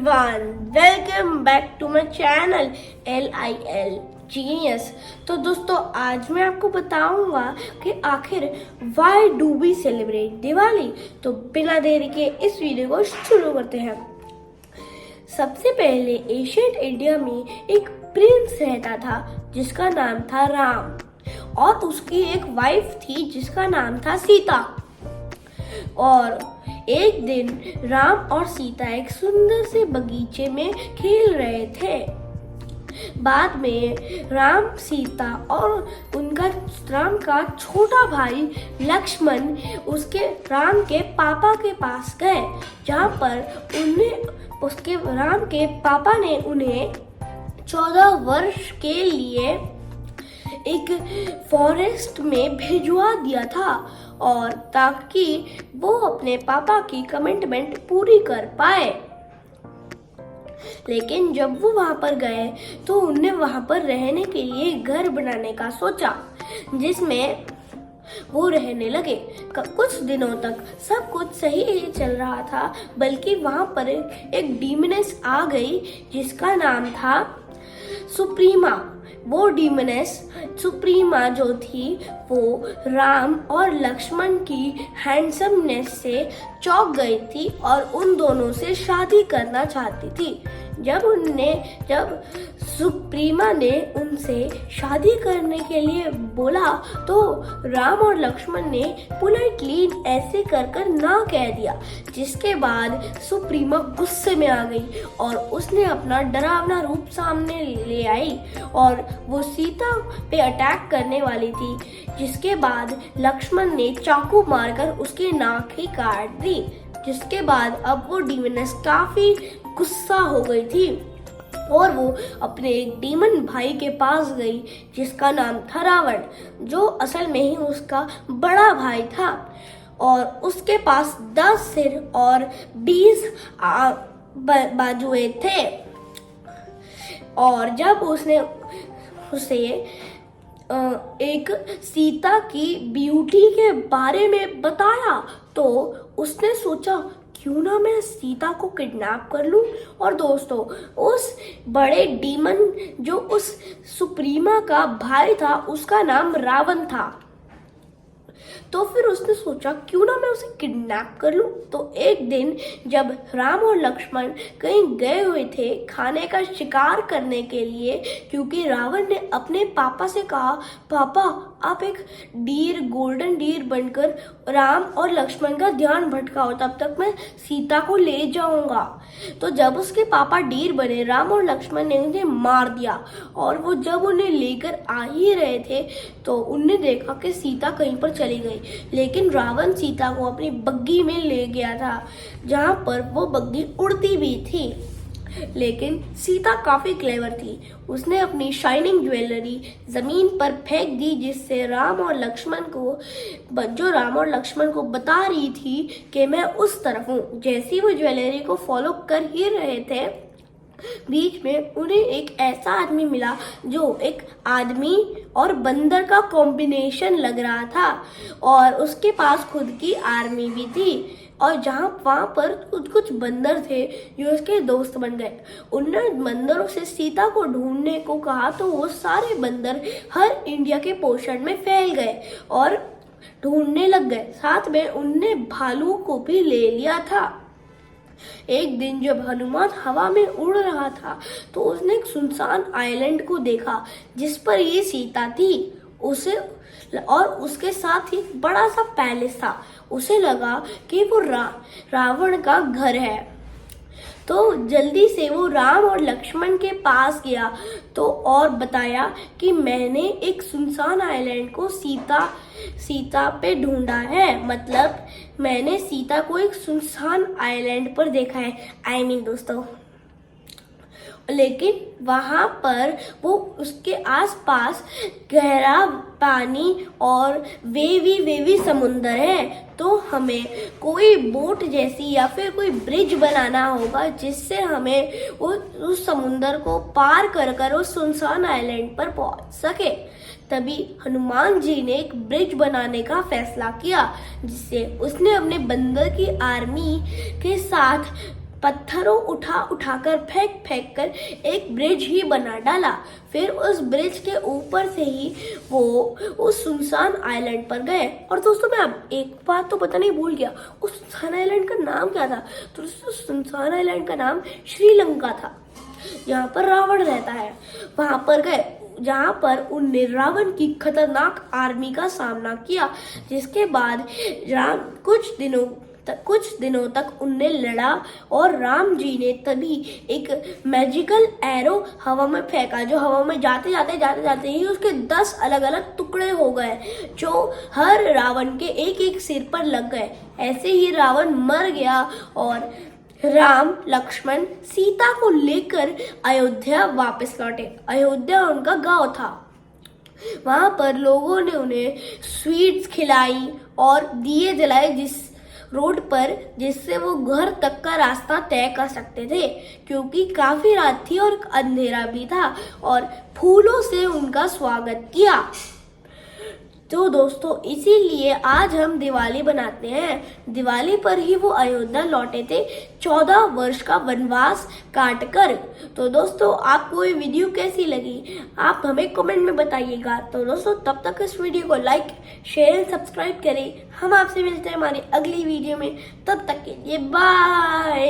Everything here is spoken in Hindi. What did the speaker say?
everyone, welcome back to my channel LIL Genius। तो दोस्तों आज मैं आपको बताऊंगा कि आखिर why do we celebrate Diwali. तो बिना देरी के इस वीडियो को शुरू करते हैं। सबसे पहले एशियंट इंडिया में एक प्रिंस रहता था जिसका नाम था राम और उसकी एक वाइफ थी जिसका नाम था सीता। और एक दिन राम और सीता एक सुंदर से बगीचे में खेल रहे थे। बाद में राम, सीता और उनका राम का छोटा भाई लक्ष्मण उसके राम के पापा के पास गए, जहाँ पर उसके राम के पापा ने उन्हें 14 वर्ष के लिए एक फॉरेस्ट में भिजवा दिया था और ताकि वो अपने पापा की कमिटमेंट पूरी कर पाए। लेकिन जब वो वहां पर गए तो उन्हें वहां पर रहने के लिए घर बनाने का सोचा, जिसमें वो रहने लगे। कुछ दिनों तक सब कुछ सही ही चल रहा था, बल्कि वहां पर एक डीमनेस आ गई जिसका नाम था सुप्रीमा। वो डीमनेस सुप्रीमा जो थी वो राम और लक्ष्मण की हैंडसमनेस से चौंक गई थी और उन दोनों से शादी करना चाहती थी। जब सुप्रीमा ने उनसे शादी करने के लिए बोला तो राम और लक्ष्मण ने पोलाइटली ऐसे कर ना कह दिया, जिसके बाद सुप्रीमा गुस्से में आ गई और उसने अपना डरावना रूप सामने ले आई और वो सीता पे अटैक करने वाली थी, जिसके बाद लक्ष्मण ने चाकू मारकर उसकी नाक ही काट दी। जिसके बाद अब वो डीमनेस काफी गुस्सा हो गई थी और वो अपने एक डीमन भाई के पास गई जिसका नाम था रावण, जो असल में ही उसका बड़ा भाई था और उसके पास 10 सिर और 20 बाजुएं थे। और जब उसने उसे एक सीता की ब्यूटी के बारे में बताया तो उसने सोचा क्यों ना मैं सीता को किडनैप कर लूं। और दोस्तों, उस बड़े डीमन जो उस सुप्रीमा का भाई था उसका नाम रावण था। तो फिर उसने सोचा क्यों ना मैं उसे किडनैप कर लूं। तो एक दिन जब राम और लक्ष्मण कहीं गए हुए थे खाने का शिकार करने के लिए, क्योंकि रावण ने अपने पापा से कहा, पापा आप एक गोल्डन डीर बनकर राम और लक्ष्मण का ध्यान भटकाओ, तब तक मैं सीता को ले जाऊंगा। तो जब उसके पापा डीर बने, राम और लक्ष्मण ने उन्हें मार दिया और वो जब उन्हें लेकर आ ही रहे थे तो उन्हें देखा कि सीता कहीं पर चली गई। लेकिन रावण सीता को अपनी बग्गी में ले गया था, जहां पर वो बग्गी उड़ती भी थी। लेकिन सीता काफी क्लेवर थी। उसने अपनी शाइनिंग ज्वेलरी जमीन पर फेंक दी, जिससे राम और लक्ष्मण को बता रही थी कि मैं उस तरफ हूँ। जैसी वो ज्वेलरी को फॉलो कर ही रहे थे, बीच में उन्हें एक ऐसा आदमी मिला जो एक आदमी और बंदर का कॉम्बिनेशन लग रहा था और उसके पास खुद की आर्मी भी थी। और वहां पर कुछ बंदर थे जो उसके दोस्त बन गए। उन्होंने बंदरों से सीता को ढूंढने को कहा तो वो सारे बंदर हर इंडिया के पोर्शन में फैल गए और ढूंढने लग गए। साथ में उनने भालू को भी ले लिया था। एक दिन जब हनुमान हवा में उड़ रहा था तो उसने एक सुनसान आइलैंड को देखा जिस पर ये सीता थी। और उसके साथ ही बड़ा सा पैलेस था। उसे लगा कि वो रावण का घर है, तो जल्दी से वो राम और लक्ष्मण के पास गया तो और बताया कि मैंने एक सुनसान आइलैंड को सीता पे ढूंढा है। मतलब मैंने सीता को एक सुनसान आइलैंड पर देखा है। दोस्तों, लेकिन वहां पर वो उसके आसपास गहरा पानी और वेवी समुंदर है, तो हमें कोई बोट जैसी या फिर कोई ब्रिज बनाना होगा जिससे हमें उस समुंदर को पार कर उस सुनसान आइलैंड पर पहुंच सके। तभी हनुमान जी ने एक ब्रिज बनाने का फैसला किया, जिससे उसने अपने बंदर की आर्मी के साथ पत्थरों उठाकर फेंक कर एक ब्रिज ही बना डाला। फिर उस ब्रिज के ऊपर से ही वो उस सुनसान आइलैंड पर गए। और दोस्तों मैं अब एक बात तो पता नहीं भूल गया, उस सुनसान आइलैंड का नाम क्या था? तो दोस्तों सुनसान आइलैंड का नाम श्रीलंका था, यहाँ पर रावण रहता है। वहां पर गए जहाँ पर उनने रावण की खतरनाक आर्मी का सामना किया, जिसके बाद राम कुछ दिनों तक उनने लड़ा और राम जी ने तभी एक मैजिकल एरो हवा में फेंका, जो हवा में जाते जाते ही उसके 10 अलग अलग टुकड़े हो गए, जो हर रावण के एक एक सिर पर लग गए। ऐसे ही रावण मर गया और राम लक्ष्मण सीता को लेकर अयोध्या वापस लौटे। अयोध्या उनका गांव था। वहां पर लोगों ने उन्हें स्वीट्स खिलाई और दिए जलाए रोड पर, जिससे वो घर तक का रास्ता तय कर सकते थे, क्योंकि काफी रात थी और अंधेरा भी था, और फूलों से उनका स्वागत किया। तो दोस्तों इसीलिए आज हम दिवाली बनाते हैं। दिवाली पर ही वो अयोध्या लौटे थे 14 वर्ष का वनवास काट कर। तो दोस्तों आपको ये वीडियो कैसी लगी आप हमें कमेंट में बताइएगा। तो दोस्तों तब तक इस वीडियो को लाइक शेयर एंड सब्सक्राइब करें। हम आपसे मिलते हैं हमारी अगली वीडियो में, तब तक के लिए बाय।